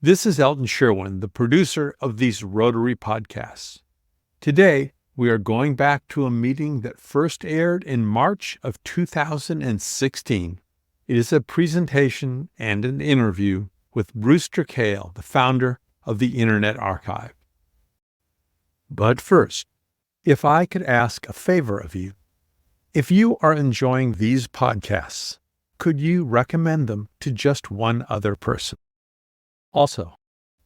This is Elton Sherwin, the producer of these Rotary podcasts. Today, we are going back to a meeting that first aired in March of 2016. It is a presentation and an interview with Brewster Kahle, the founder of the Internet Archive. But first, if I could ask a favor of you, if you are enjoying these podcasts, could you recommend them to just one other person? Also,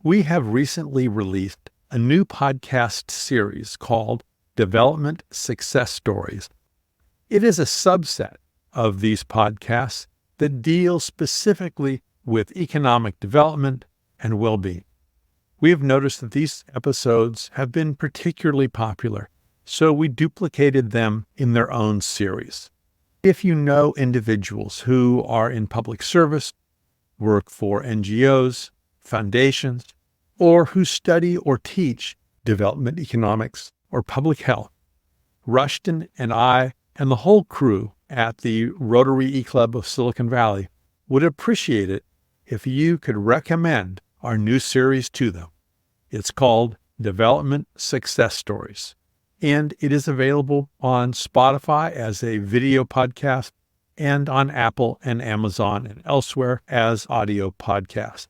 we have recently released a new podcast series called Development Success Stories. It is a subset of these podcasts that deals specifically with economic development and well-being. We have noticed that these episodes have been particularly popular, so we duplicated them in their own series. If you know individuals who are in public service, work for NGOs, foundations, or who study or teach development economics or public health, Rushton and I and the whole crew at the Rotary E-Club of Silicon Valley would appreciate it if you could recommend our new series to them. It's called Development Success Stories, and it is available on Spotify as a video podcast and on Apple and Amazon and elsewhere as audio podcast.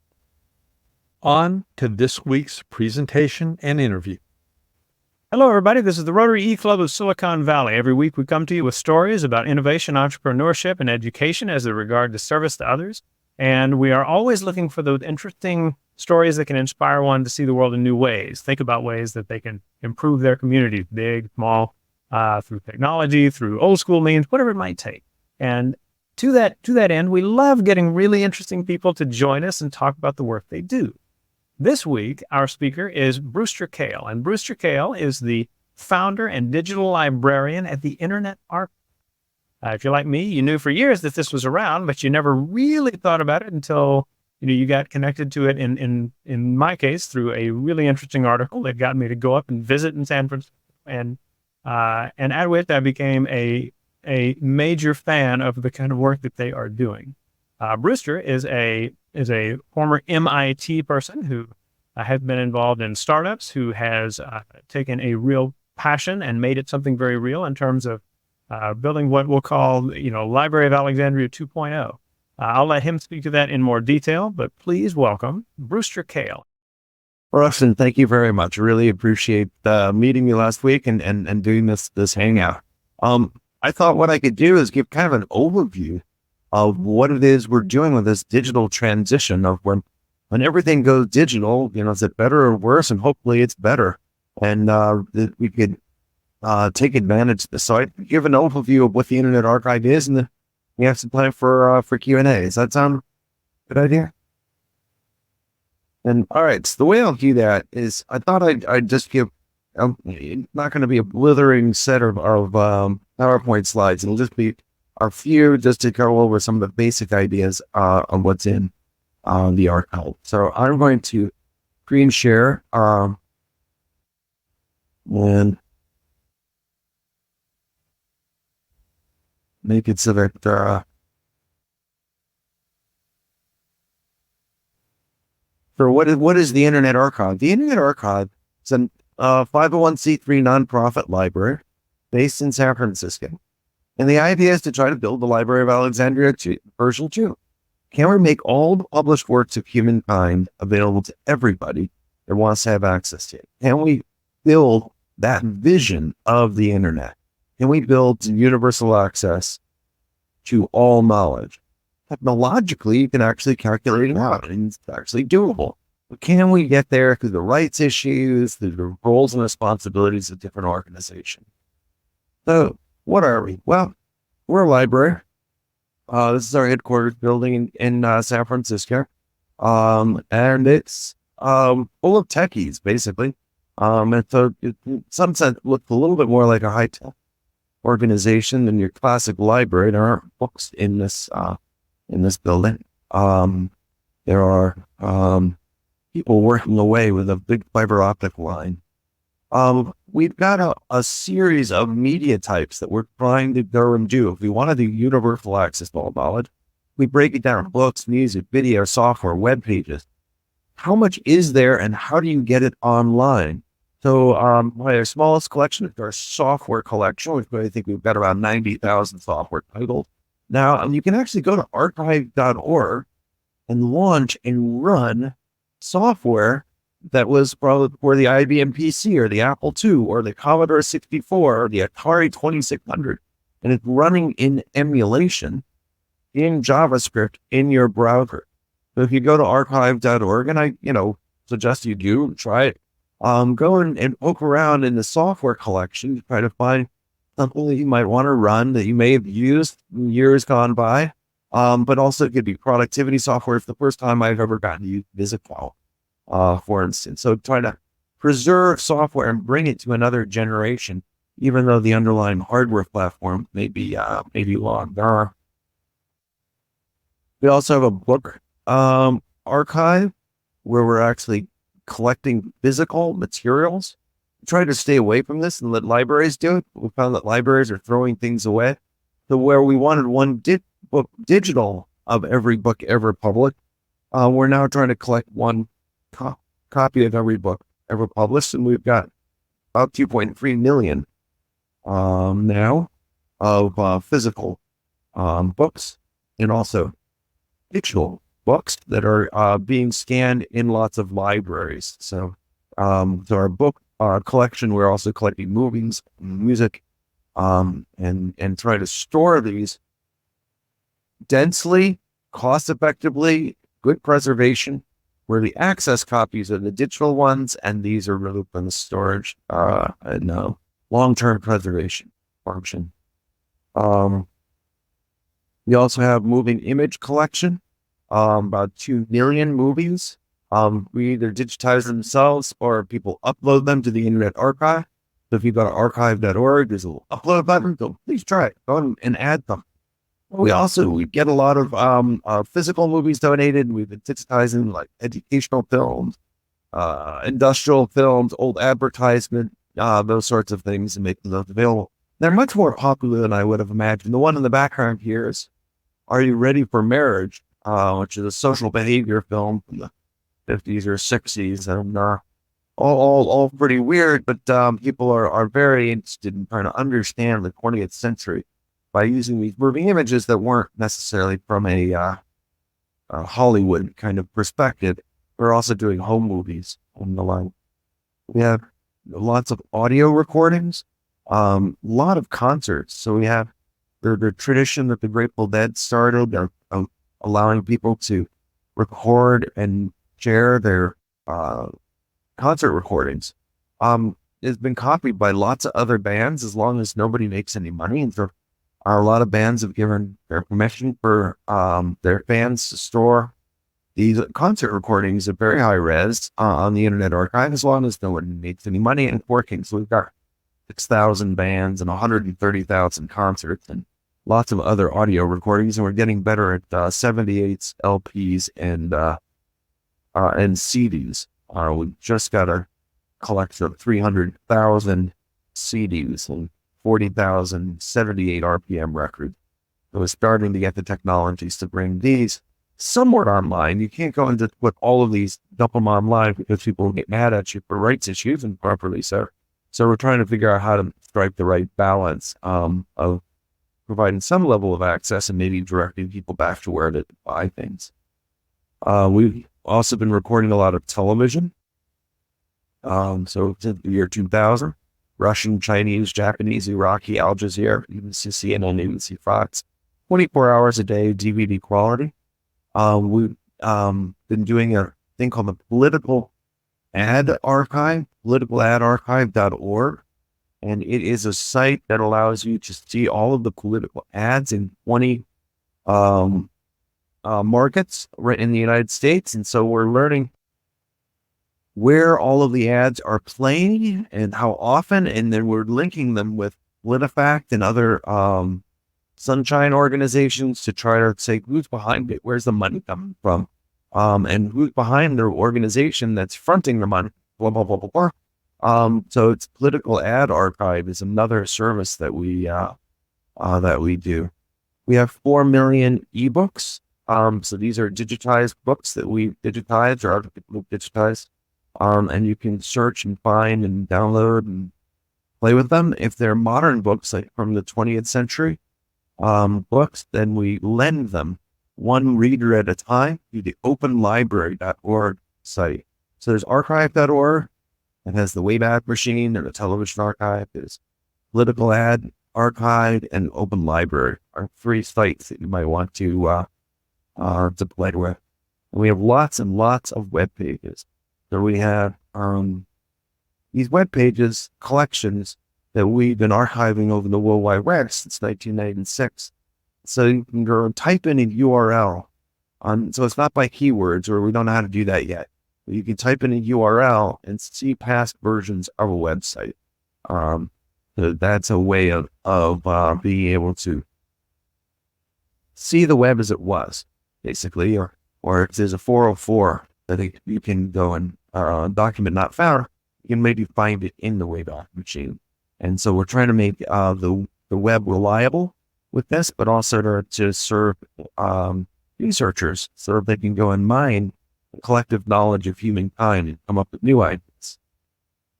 On to this week's presentation and interview. Hello, everybody. This is the Rotary E-Club of Silicon Valley. Every week we come to you with stories about innovation, entrepreneurship, and education as they regard to service to others. And we are always looking for those interesting stories that can inspire one to see the world in new ways. Think about ways that they can improve their community, big, small, through technology, through old school means, whatever it might take. And to that end, we love getting really interesting people to join us and talk about the work they do. This week, our speaker is Brewster Kahle, and Brewster Kahle is the founder and digital librarian at the Internet Archive. If you're like me, you knew for years that this was around, but you never really thought about it until you got connected to it. In my case, through a really interesting article that got me to go up and visit in San Francisco, and at which I became a major fan of the kind of work that they are doing. Brewster is a former MIT person who has been involved in startups, who has taken a real passion and made it something very real in terms of building what we'll call, Library of Alexandria 2.0. I'll let him speak to that in more detail, but please welcome Brewster Kahle. Rushton, thank you very much. I really appreciate meeting you last week and doing this hangout. I thought what I could do is give kind of an overview of what it is we're doing with this digital transition of when everything goes digital, is it better or worse? And hopefully it's better. And that we could take advantage of this. So I give an overview of what the Internet Archive is, and then we have some time for Q&A. Does that sound a good idea? And all right, so the way I'll do that is I thought I'd just give, not going to be a blithering set of PowerPoint slides. It'll just be a few just to go over some of the basic ideas on what's in the archive. So I'm going to screen share and make it so that for what is the Internet Archive? The Internet Archive is a 501c3 nonprofit library based in San Francisco. And the idea is to try to build the Library of Alexandria version 2. Can we make all the published works of humankind available to everybody that wants to have access to it? Can we build that vision of the internet? Can we build universal access to all knowledge? Technologically, you can actually calculate it out, and it's actually doable. But can we get there through the rights issues, through the roles and responsibilities of different organizations? So what are we? Well, we're a library. This is our headquarters building in San Francisco. And it's full of techies, basically. And so it, in some sense, looks a little bit more like a high-tech organization than your classic library. There aren't books in this building. There are people working away with a big fiber optic line. We've got a series of media types that we're trying to go and do. If we want to do universal access to all knowledge, we break it down: books, music, video, software, web pages. how much is there and how do you get it online? So our smallest collection is our software collection, which I think we've got around 90,000 software titles. Now, you can actually go to archive.org and launch and run software that was probably for the IBM PC or the Apple II or the Commodore 64 or the Atari 2600. And it's running in emulation in JavaScript in your browser. So if you go to archive.org, and I, suggest you do try it, go and poke around in the software collection to try to find something that you might want to run that you may have used in years gone by. But also it could be productivity software. It's the first time I've ever gotten to use VisiCal, for instance. So try to preserve software and bring it to another generation, even though the underlying hardware platform may be long gone. We also have a book archive where we're actually collecting physical materials. Try to stay away from this and let libraries do it. We found that libraries are throwing things away. So where we wanted one book digital of every book ever published, we're now trying to collect one copy of every book ever published, and we've got about 2.3 million now of physical books, and also digital books that are being scanned in lots of libraries. So our book collection, we're also collecting movies, music, and try to store these densely, cost effectively, good preservation, where the access copies are the digital ones, and these are really for the storage and long-term preservation function. We also have moving image collection, about 2 million movies. We either digitize themselves or people upload them to the Internet Archive. So if you go to archive.org, there's a little upload button. So please try it. Go and add them. We get a lot of physical movies donated. We've been digitizing like educational films, industrial films, old advertisement, those sorts of things, and making those available. They're much more popular than I would have imagined. The one in the background here is Are You Ready for Marriage? Which is a social behavior film from the 50s or 60s, and all pretty weird, but people are very interested in trying to understand the 20th century by using these moving images that weren't necessarily from a Hollywood kind of perspective. We're also doing home movies on the line. We have lots of audio recordings, a lot of concerts. So we have the tradition that the Grateful Dead started, allowing people to record and share their concert recordings. It's been copied by lots of other bands as long as nobody makes any money. And so a lot of bands have given their permission for their fans to store these concert recordings at very high res on the Internet Archive, as long as no one makes any money and it's working. So we've got 6,000 bands and 130,000 concerts and lots of other audio recordings, and we're getting better at 78s, LPs, and CDs. We just got a collection of 300,000 CDs and 40,000 78 RPM records. So we're starting to get the technologies to bring these somewhat online. You can't go and just put all of these, dump them online, because people will get mad at you for rights issues and properly so. So we're trying to figure out how to strike the right balance of providing some level of access and maybe directing people back to where to buy things. We've also been recording a lot of television. So since the year 2000, Russian, Chinese, Japanese, Iraqi, Al Jazeera, even CNN, even Fox, 24 hours a day, DVD quality. We've been doing a thing called the Political Ad Archive, politicalarchive.org. And it is a site that allows you to see all of the political ads in 20 markets right in the United States. And so we're learning where all of the ads are playing and how often, and then we're linking them with PolitiFact and other sunshine organizations to try to say who's behind it, where's the money coming from, and who's behind their organization that's fronting the money, blah, blah, blah, blah, blah. So it's Political Ad Archive is another service that we do. We have 4 million ebooks. So these are digitized books that we digitized or other people digitized. And you can search and find and download and play with them. If they're modern books, like from the 20th century, books, then we lend them one reader at a time to the openlibrary.org site. So there's archive.org. It has the Wayback Machine and the Television Archive. There's Political Ad Archive and Open Library are 3 sites that you might want to play with. And we have lots and lots of web pages. So we have these web pages, collections that we've been archiving over the World Wide Web since 1996. So you can go and type in a URL so it's not by keywords, or we don't know how to do that yet. But you can type in a URL and see past versions of a website. So that's a way of being able to see the web as it was, basically, or if there's a 404 that you can go and document not found, you can maybe find it in the Wayback Machine. And so we're trying to make the web reliable with this, but also to serve researchers so that they can go and mine the collective knowledge of humankind and come up with new ideas.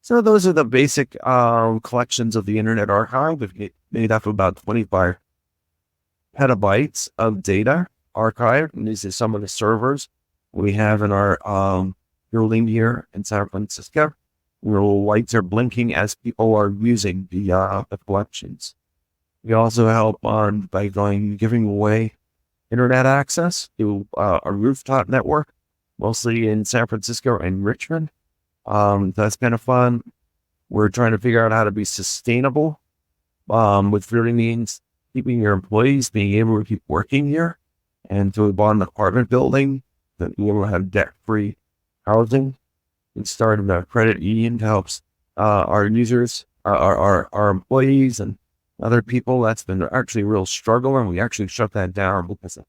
So those are the basic collections of the Internet Archive. We've made up about 25 petabytes of data archived, and these are some of the servers we have in our building here in San Francisco. Little lights are blinking as people are using the collections. We also help by giving away internet access to a rooftop network, mostly in San Francisco and Richmond. That's kind of fun. We're trying to figure out how to be sustainable, which really means keeping your employees being able to keep working here. And so we bought an apartment building that we will have debt-free housing. We started a credit union to help our users, our employees and other people. That's been actually a real struggle, and we actually shut that down because of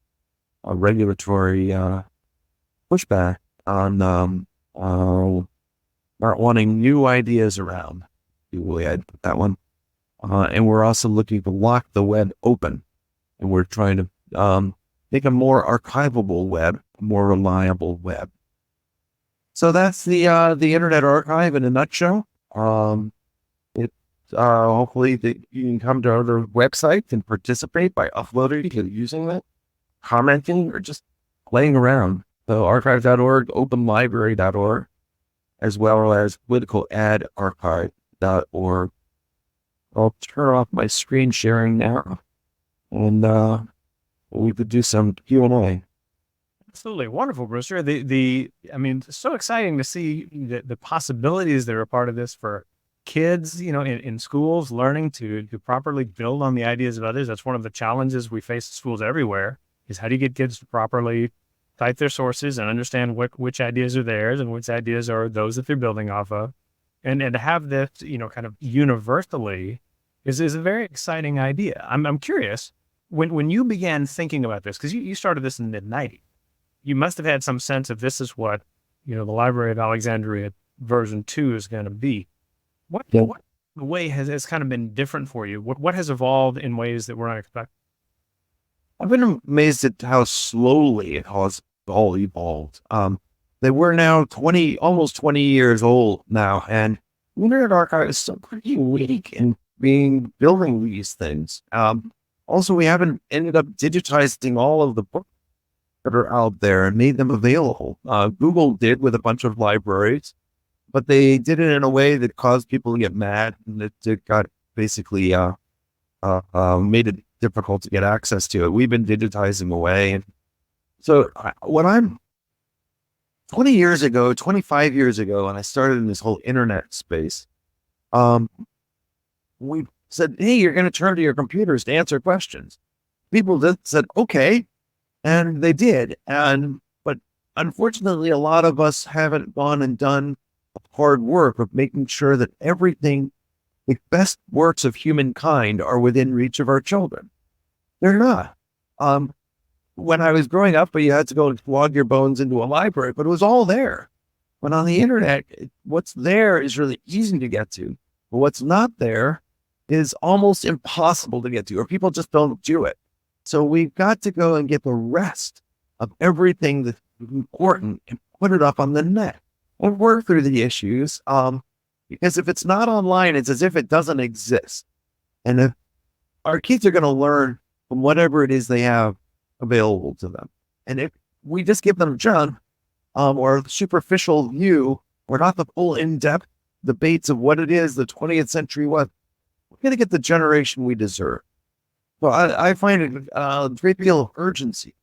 a regulatory pushback on not wanting new ideas around. We had that one. And we're also looking to lock the web open, and we're trying to make a more archivable web, a more reliable web. So that's the Internet Archive in a nutshell. Hopefully that you can come to other websites and participate by uploading and using that, commenting, or just playing around. So archive.org, openlibrary.org, as well as politicalarchive.org. I'll turn off my screen sharing now, and we could do some Q&A. Absolutely. Wonderful, Brewster. I mean, it's so exciting to see the possibilities that are a part of this for kids, in schools, learning to properly build on the ideas of others. That's one of the challenges we face in schools everywhere, is how do you get kids to properly cite their sources and understand which ideas are theirs and which ideas are those that they're building off of. And to have this, kind of universally is a very exciting idea. I'm curious, when you began thinking about this, because you started this in the mid-90s, you must have had some sense of this is what, the Library of Alexandria version 2 is going to be. What way has kind of been different for you? What has evolved in ways that were unexpected? I've been amazed at how slowly it has all evolved. They were now almost 20 years old now, and the Internet Archive is still pretty weak in building these things. Also, we haven't ended up digitizing all of the books that are out there and made them available. Google did with a bunch of libraries, but they did it in a way that caused people to get mad, and it got basically made it difficult to get access to it. We've been digitizing away. And so when I'm 25 years ago, when I started in this whole internet space, we said, hey, you're going to turn to your computers to answer questions. People said, okay. And they did. But unfortunately, a lot of us haven't gone and done hard work of making sure that everything, the best works of humankind, are within reach of our children. They're not. When I was growing up, you had to go and log your bones into a library, but it was all there. When on the internet, what's there is really easy to get to. But what's not there is almost impossible to get to, or people just don't do it. So we've got to go and get the rest of everything that's important and put it up on the net and work through the issues. Because if it's not online, it's as if it doesn't exist. And if our kids are going to learn from whatever it is they have available to them. And if we just give them junk, or a superficial view, or not the full in-depth debates of what it is the 20th century was, we're going to get the generation we deserve. So I find it a great deal of urgency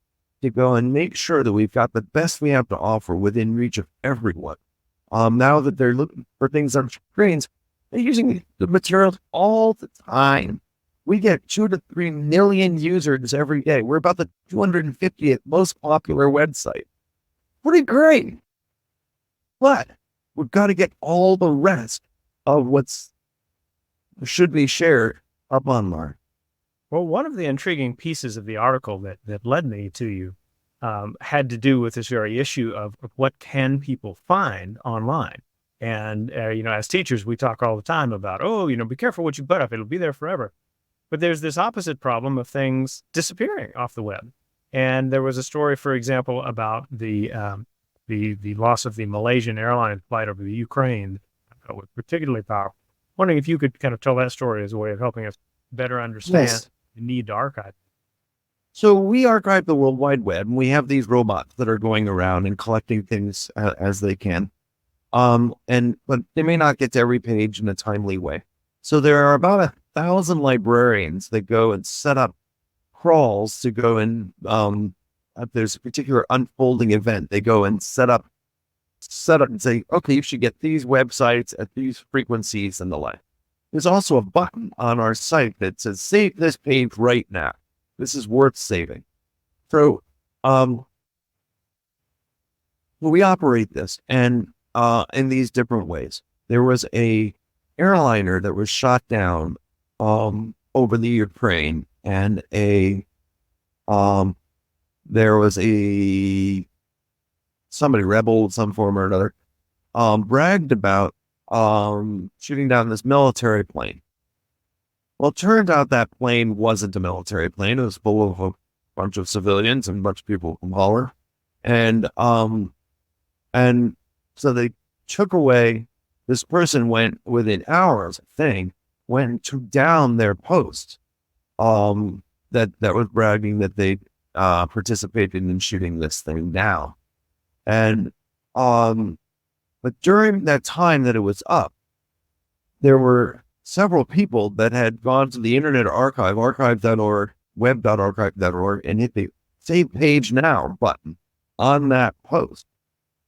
to go and make sure that we've got the best we have to offer within reach of everyone. Now that they're looking for things on screens, they're using the materials all the time. We get 2 to 3 million users every day. We're about the 250th most popular website. Pretty great. But we've got to get all the rest of what's should be shared up online. Well, one of the intriguing pieces of the article that led me to you had to do with this very issue of what can people find online. And, as teachers, we talk all the time about, be careful what you put up. It'll be there forever. But there's this opposite problem of things disappearing off the web. And there was a story, for example, about the loss of the Malaysian airline flight over the Ukraine. I thought was particularly powerful. Wondering if you could kind of tell that story as a way of helping us better understand the need to archive. So we archive the World Wide Web, and we have these robots that are going around and collecting things as they can. But they may not get to every page in a timely way. So there are about 1,000 librarians that go and set up crawls to go and, if there's a particular unfolding event, they go and set up and say, okay, you should get these websites at these frequencies and the like. There's also a button on our site that says, save this page right now. This is worth saving. So, we operate this and, in these different ways. There was a airliner that was shot down, over the Ukraine, and there was somebody rebel of some form or another, bragged about, shooting down this military plane. Well, it turned out that plane wasn't a military plane. It was full of a bunch of civilians and a bunch of people from Holler. And so they took away, this person went within hours, went to down their post, that was bragging that they participated in shooting this thing down. And, but during that time that it was up, there were several people that had gone to the Internet Archive, archive.org, web.archive.org, and hit the Save Page Now button on that post.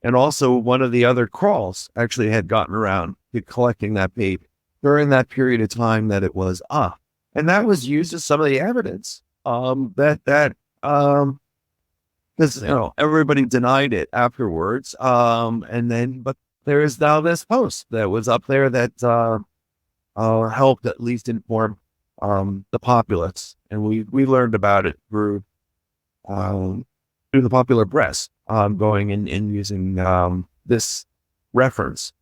And also one of the other crawls actually had gotten around to collecting that page during that period of time that it was up. And that was used as some of the evidence, because, everybody denied it afterwards. But there is now this post that was up there that, helped at least inform the populace, and we learned about it through the popular press, going and using this reference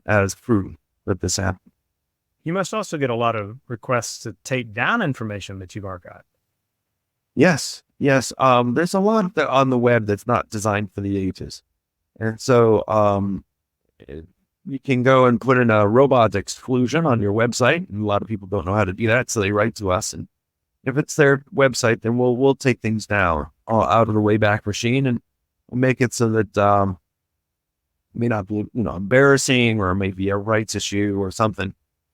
as proof that this happened. You must also get a lot of requests to take down information that you've archived. Yes. There's a lot on the web that's not designed for the ages, and so you can go and put in a robot exclusion on your website, and a lot of people don't know how to do that, so they write to us, and if it's their website, then we'll take things down out of the Wayback Machine, and we'll make it so that it may not be embarrassing, or maybe a rights issue or something.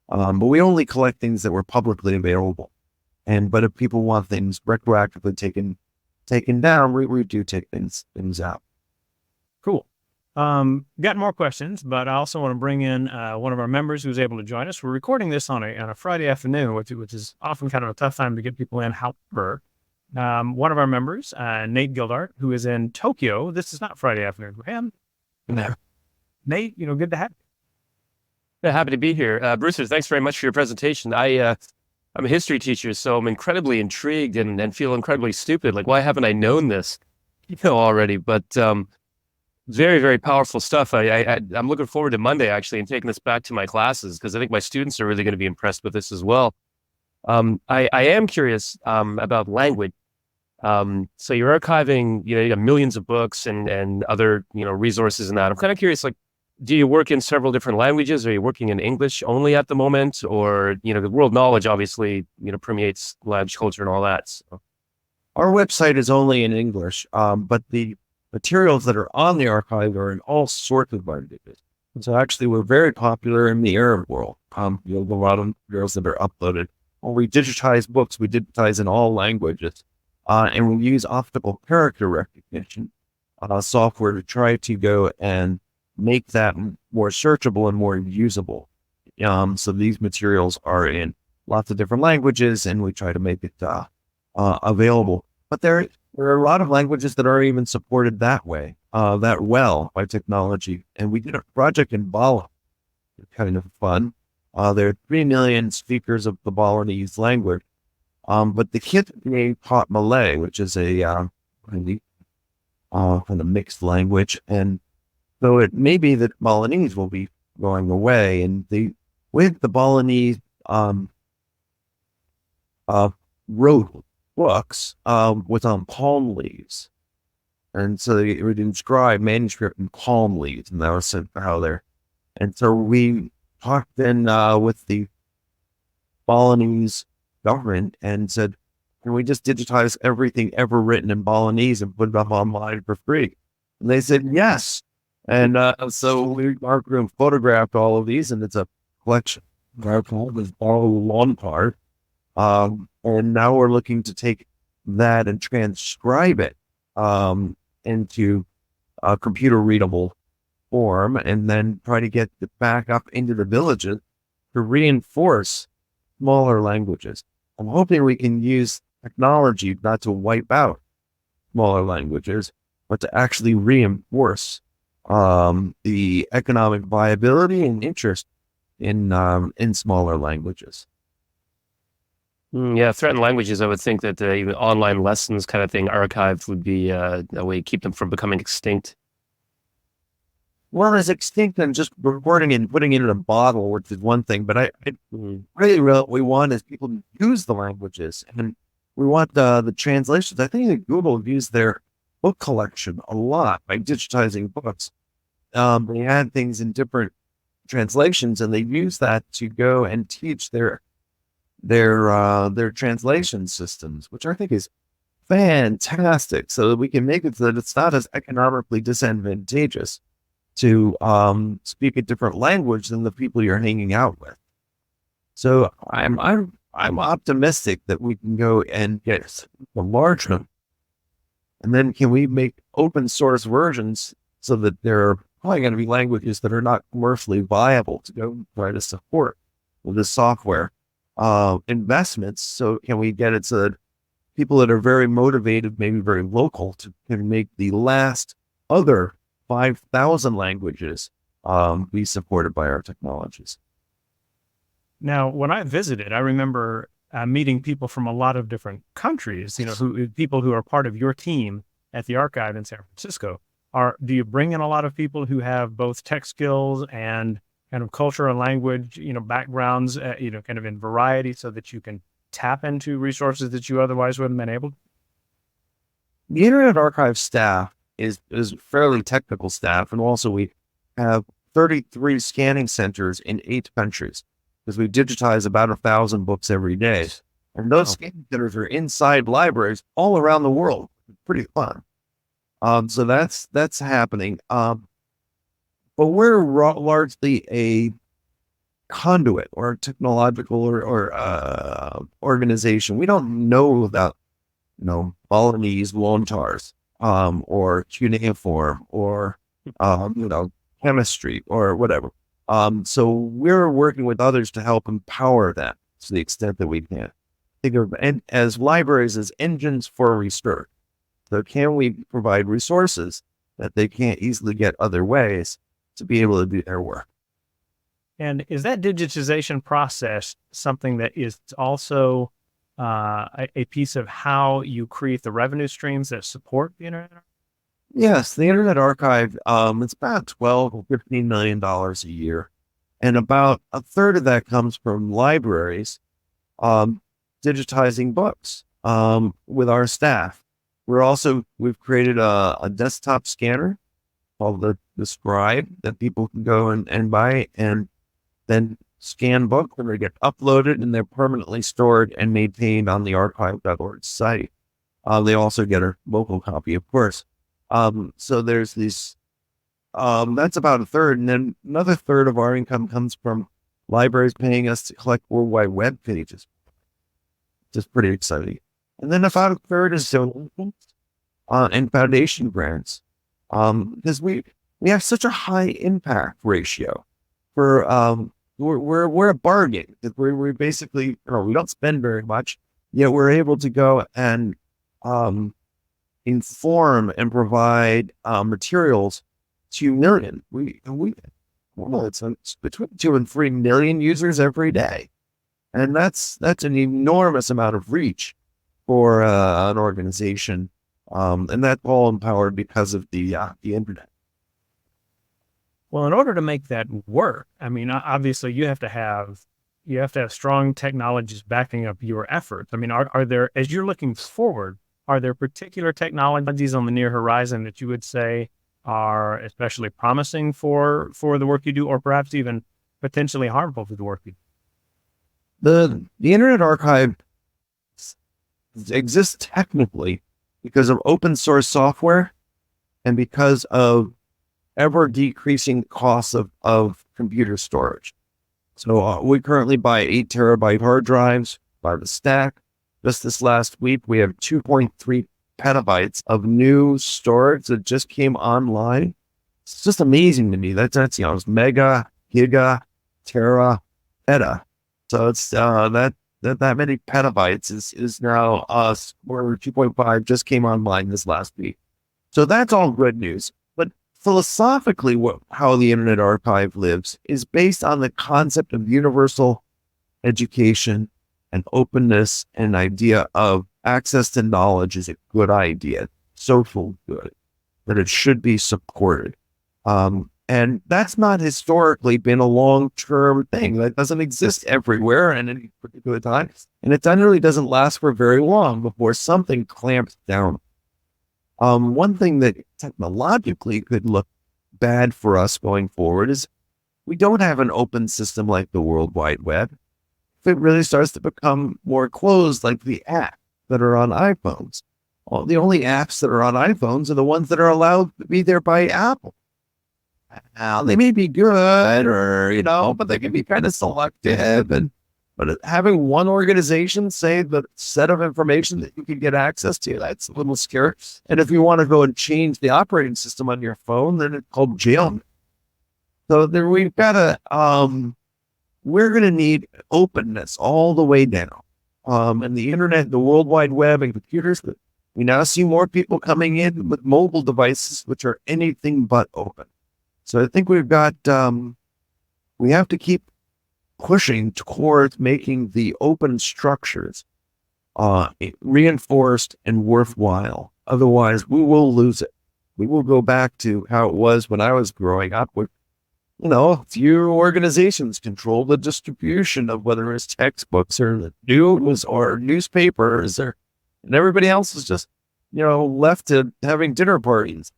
But we only collect things that were publicly available, but if people want things retroactively taken down, we do take things out. Cool. Got more questions, but I also want to bring in one of our members who's able to join us. We're recording this on a Friday afternoon, which is often kind of a tough time to get people in. However, one of our members, Nate Gildart, who is in Tokyo. This is not Friday afternoon for him. No. Nate, good to have you. Yeah, happy to be here. Brewster, thanks very much for your presentation. I'm a history teacher, so I'm incredibly intrigued and feel incredibly stupid. Like, why haven't I known this, already? But very, very powerful stuff. I'm looking forward to Monday, actually, and taking this back to my classes, because I think my students are really going to be impressed with this as well. I am curious about language. So you're archiving, you got millions of books and other, resources in that. I'm kind of curious, like, do you work in several different languages? Are you working in English only at the moment? Or, the world knowledge obviously, permeates language, culture and all that. So. Our website is only in English, but the materials that are on the archive are in all sorts of languages. And so actually we're very popular in the Arab world. You have a lot of materials that are uploaded. When we digitize books, we digitize in all languages. And we use optical character recognition software to try to go and make that more searchable and more usable. So these materials are in lots of different languages, and we try to make it available. But there are a lot of languages that aren't even supported that way, that well by technology. And we did a project in Bala, kind of fun. There are 3 million speakers of the Balinese language. But the kids taught Malay, which is a kind of mixed language, and so it may be that Balinese will be going away. And with the Balinese wrote books was on palm leaves, and so they would inscribe manuscript in palm leaves, and that was sent out there. And so we talked then with the Balinese government and said, can we just digitize everything ever written in Balinese and put it up online for free? And they said yes. And so our group photographed all of these, and it's a collection. Our called is Long Part. And now we're looking to take that and transcribe it into a computer readable form, and then try to get it back up into the villages to reinforce smaller languages. I'm hoping we can use technology not to wipe out smaller languages, but to actually reinforce the economic viability and interest in smaller languages. Yeah, threatened languages, I would think that even online lessons kind of thing, archived would be a way to keep them from becoming extinct. Well, as extinct and just recording and putting it in a bottle, which is one thing, but really what we want is people to use the languages, and we want the translations. I think that Google used their book collection a lot by digitizing books. They had things in different translations, and they use that to go and teach their translation systems, which I think is fantastic, so that we can make it so that it's not as economically disadvantageous to speak a different language than the people you're hanging out with. So I'm optimistic that we can go and get a large one, and then can we make open source versions so that there are probably going to be languages that are not commercially viable to go try to support with this software investments. So can we get it so that people that are very motivated, maybe very local, can make the last other 5,000 languages be supported by our technologies. Now, when I visited, I remember meeting people from a lot of different countries, people who are part of your team at the archive in San Francisco. Do you bring in a lot of people who have both tech skills and kind of culture and language, backgrounds, kind of in variety, so that you can tap into resources that you otherwise wouldn't have been able to? The Internet Archive staff is fairly technical staff, and also we have 33 scanning centers in 8 countries, because we digitize about 1,000 books every day. And those scanning centers are inside libraries all around the world. It's pretty fun. So that's happening. But we're largely a conduit or technological or organization. We don't know about, Balinese lontars, or cuneiform, or, chemistry or whatever. So we're working with others to help empower that to the extent that we can. Think of as libraries as engines for research. So can we provide resources that they can't easily get other ways to be able to do their work? And is that digitization process something that is also a piece of how you create the revenue streams that support the Internet? Yes, the Internet Archive, it's about $12 or $15 million a year. And about a third of that comes from libraries digitizing books with our staff. We've created a desktop scanner called the Scribe that people can go and buy and then scan books, and they get uploaded and they're permanently stored and maintained on the archive.org site. They also get a local copy, of course. So there's these, that's about a third. And then another third of our income comes from libraries paying us to collect World Wide Web pages. Just pretty exciting. And then about a third is donations and foundation grants. Because we have such a high impact ratio for, we're a bargain because we're basically, we don't spend very much, yet we're able to go and inform and provide materials to million. It's between 2 and 3 million users every day, and that's an enormous amount of reach for an organization, and that's all empowered because of the internet. Well, in order to make that work, I mean, obviously you have to have strong technologies backing up your efforts. I mean, are there, as you're looking forward, are there particular technologies on the near horizon that you would say are especially promising for the work you do, or perhaps even potentially harmful for the work you do? The Internet Archive exists technically because of open source software and because of ever decreasing costs of computer storage. So we currently buy 8 terabyte hard drives by the stack. Just this last week, we have 2.3 petabytes of new storage that just came online. It's just amazing to me. That's it's mega, giga, tera, peta. So it's that many petabytes is now us. Where 2.5 just came online this last week. So that's all good news. But philosophically, how the Internet Archive lives is based on the concept of universal education and openness, and idea of access to knowledge is a good idea, social good, that it should be supported. And that's not historically been a long-term thing. That doesn't exist everywhere at any particular time. And it generally doesn't last for very long before something clamps down. One thing that technologically could look bad for us going forward is we don't have an open system like the World Wide Web. If it really starts to become more closed, like the apps that are on iPhones. Well, the only apps that are on iPhones are the ones that are allowed to be there by Apple. Now, they may be good but they can be kind of selective. But having one organization say the set of information that you can get access to, that's a little scary. And if you want to go and change the operating system on your phone, then it's called jail. So there we've got to, we're going to need openness all the way down. And the internet, the World Wide Web, and computers, we now see more people coming in with mobile devices, which are anything but open. So I think we've got, we have to keep pushing towards making the open structures reinforced and worthwhile. Otherwise, we will lose it. We will go back to how it was when I was growing up, with few organizations control the distribution of whether it's textbooks or the news or newspapers, and everybody else is just, left to having dinner parties,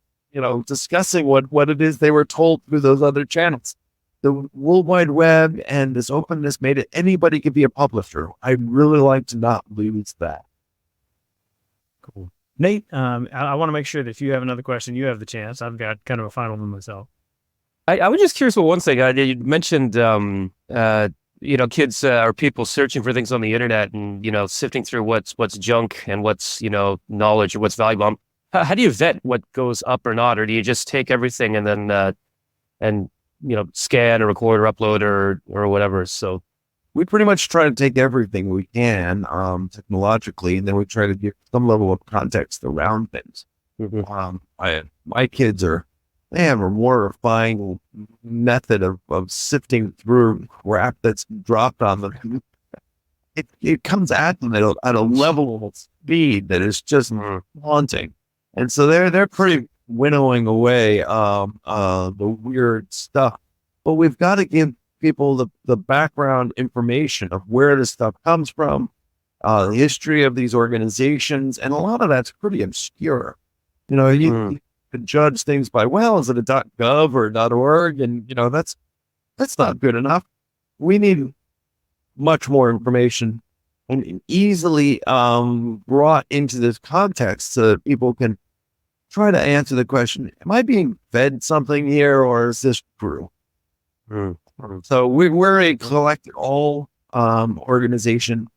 discussing what it is they were told through those other channels. The World Wide Web and this openness made it anybody could be a publisher. I'd really like to not lose that. Cool. Nate, I want to make sure that if you have another question, you have the chance. I've got kind of a final one myself. I was just curious about one thing. You mentioned, kids or people searching for things on the internet and, sifting through what's junk and what's, knowledge or what's valuable. How do you vet what goes up or not? Or do you just take everything and then, scan or record or upload or whatever? So we pretty much try to take everything we can, technologically, and then we try to give some level of context around things. Mm-hmm. My kids they have a more refined method of sifting through crap that's dropped on them. It comes at them at a level of speed that is just haunting. And so they're pretty winnowing away the weird stuff. But we've got to give people the background information of where this stuff comes from, the history of these organizations, and a lot of that's pretty obscure. You can judge things by, well, is it a .gov or .org? And, that's not good enough. We need much more information and easily brought into this context so that people can try to answer the question, am I being fed something here, or is this true? So we're a collect all organization,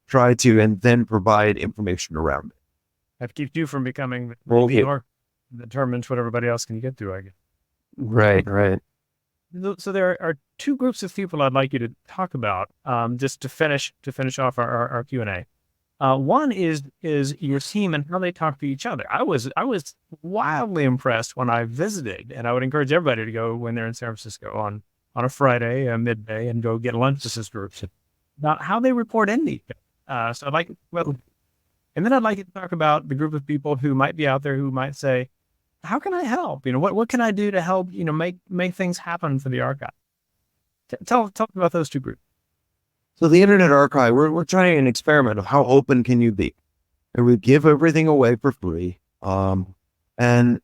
try to, and then provide information around it. That keeps you from becoming the org that determines what everybody else can get through, I guess. Right. So there are two groups of people I'd like you to talk about, just to finish off our Q&A. One is your team and how they talk to each other. I was wildly impressed when I visited, and I would encourage everybody to go when they're in San Francisco on a Friday, midday, and go get lunch with this group about how they report in each other. So and then I'd like you to talk about the group of people who might be out there who might say, how can I help? What can I do to help, make things happen for the archive? Tell me about those two groups. So the Internet Archive, we're trying an experiment of how open can you be? And we give everything away for free. And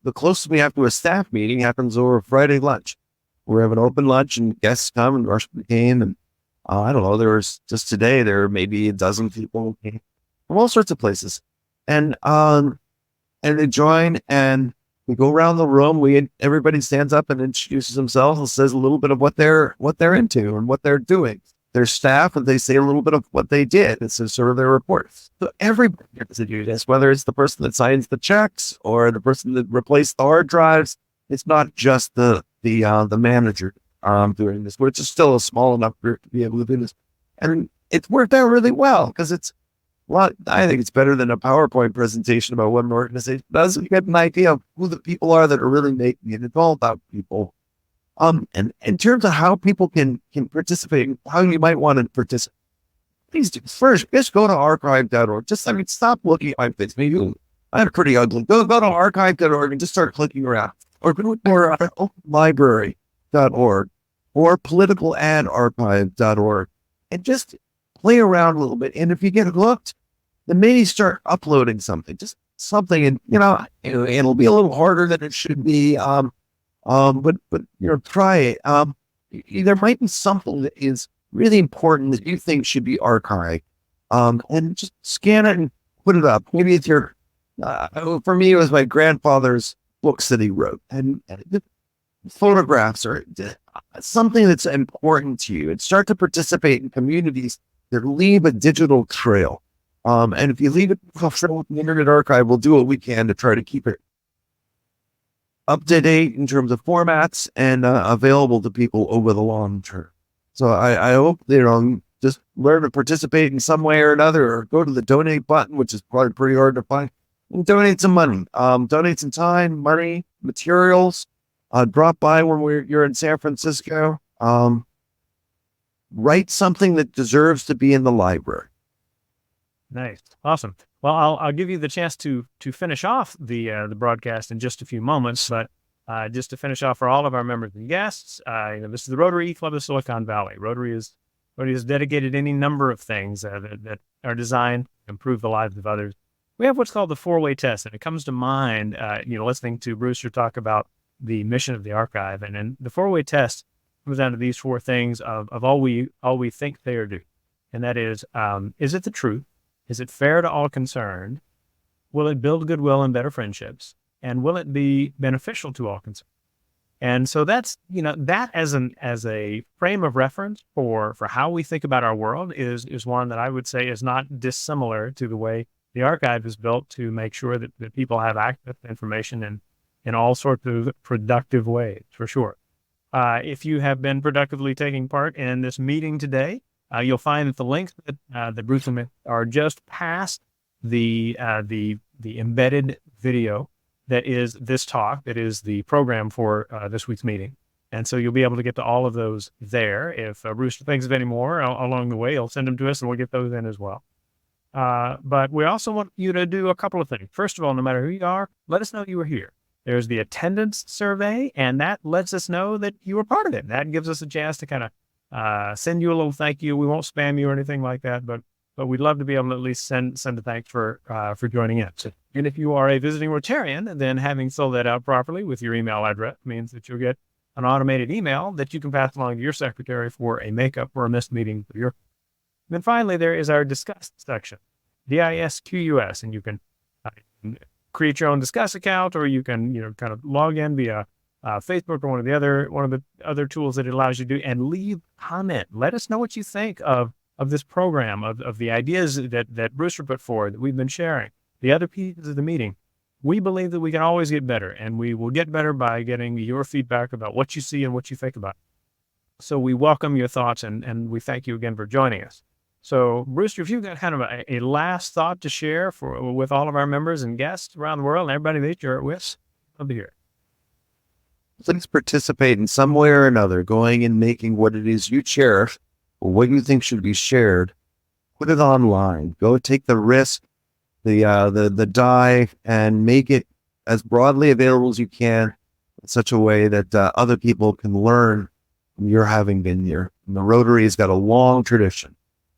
the closest we have to a staff meeting happens over Friday lunch. We're having open lunch and guests come and rush came. And I don't know, there was just today, there were maybe a dozen people came from all sorts of places. And they join, and we go around the room. Everybody stands up and introduces themselves and says a little bit of what they're into and what they're doing. Their staff, and they say a little bit of what they did. It's sort of their report. So everybody gets to do this, whether it's the person that signs the checks or the person that replaced the hard drives. It's not just the manager doing this, which is still a small enough group to be able to do this. And it's worked out really well because I think it's better than a PowerPoint presentation about what an organization does. You get an idea of who the people are that are really making it. It's all about people. And in terms of how people can participate, how you might want to participate, please do. First, just go to archive.org. Stop looking at my face. Maybe I'm pretty ugly. Go to archive.org and just start clicking around. Or go to library.org or politicaladArchive.org and just play around a little bit. And if you get hooked, then maybe start uploading something, just something, and it'll be a little harder than it should be. But try it. There might be something that is really important that you think should be archived. And just scan it and put it up. Maybe it's for me, it was my grandfather's books that he wrote, and photographs or something that's important to you, and start to participate in communities that leave a digital trail. And if you leave it trail, the Internet Archive will do what we can to try to keep it up to date in terms of formats and available to people over the long term. So I hope just learn to participate in some way or another, or go to the donate button, which is probably pretty hard to find, and donate some money. Donate some time, money, materials. Drop by when you're in San Francisco. Write something that deserves to be in the library. Nice. Awesome. Well, I'll give you the chance to finish off the broadcast in just a few moments, but just to finish off for all of our members and guests, this is the Rotary Club of Silicon Valley. Rotary has dedicated any number of things that are designed to improve the lives of others. We have what's called the four-way test, and it comes to mind, listening to Brewster talk about the mission of the archive, and then the four-way test comes down to these four things of all we think they are due, and that is it the truth? Is it fair to all concerned? Will it build goodwill and better friendships? And will it be beneficial to all concerned? And so that's, that as a frame of reference for how we think about our world is one that I would say is not dissimilar to the way the archive is built to make sure that people have access to information in all sorts of productive ways, for sure. If you have been productively taking part in this meeting today, you'll find that the links that Bruce are just past the embedded video that is this talk, that is the program for this week's meeting. And so you'll be able to get to all of those there. If Brewster thinks of any more along the way, he'll send them to us and we'll get those in as well. But we also want you to do a couple of things. First of all, no matter who you are, let us know you were here. There's the attendance survey, and that lets us know that you were part of it. That gives us a chance to kind of send you a little thank you. We won't spam you or anything like that, but but we'd love to be able to at least send a thanks for joining in. So, and if you are a visiting Rotarian, then having filled that out properly with your email address means that you'll get an automated email that you can pass along to your secretary for a makeup or a missed meeting of your. And then finally, there is our discuss section, DISQUS, and you can create your own Discuss account, or you can kind of log in via Facebook or one of the other tools that it allows you to do, and leave comment. Let us know what you think of this program, of the ideas that Brewster put forward, that we've been sharing, the other pieces of the meeting. We believe that we can always get better, and we will get better by getting your feedback about what you see and what you think about it. So we welcome your thoughts, and we thank you again for joining us. So, Brewster, if you've got kind of a last thought to share with all of our members and guests around the world and everybody that you're with, I'll be here. Please participate in some way or another, going and making what it is you cherish or what you think should be shared. Put it online. Go take the risk, the die, and make it as broadly available as you can in such a way that other people can learn from your having been here. And the Rotary has got a long tradition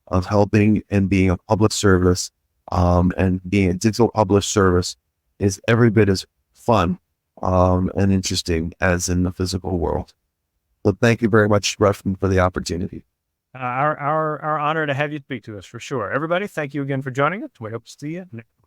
of helping and being a public service, and being a digital public service is every bit as fun and interesting as in the physical world. So thank you very much, Rushman, for the opportunity. Our honor to have you speak to us, for sure. Everybody, thank you again for joining us. We hope to see you next week.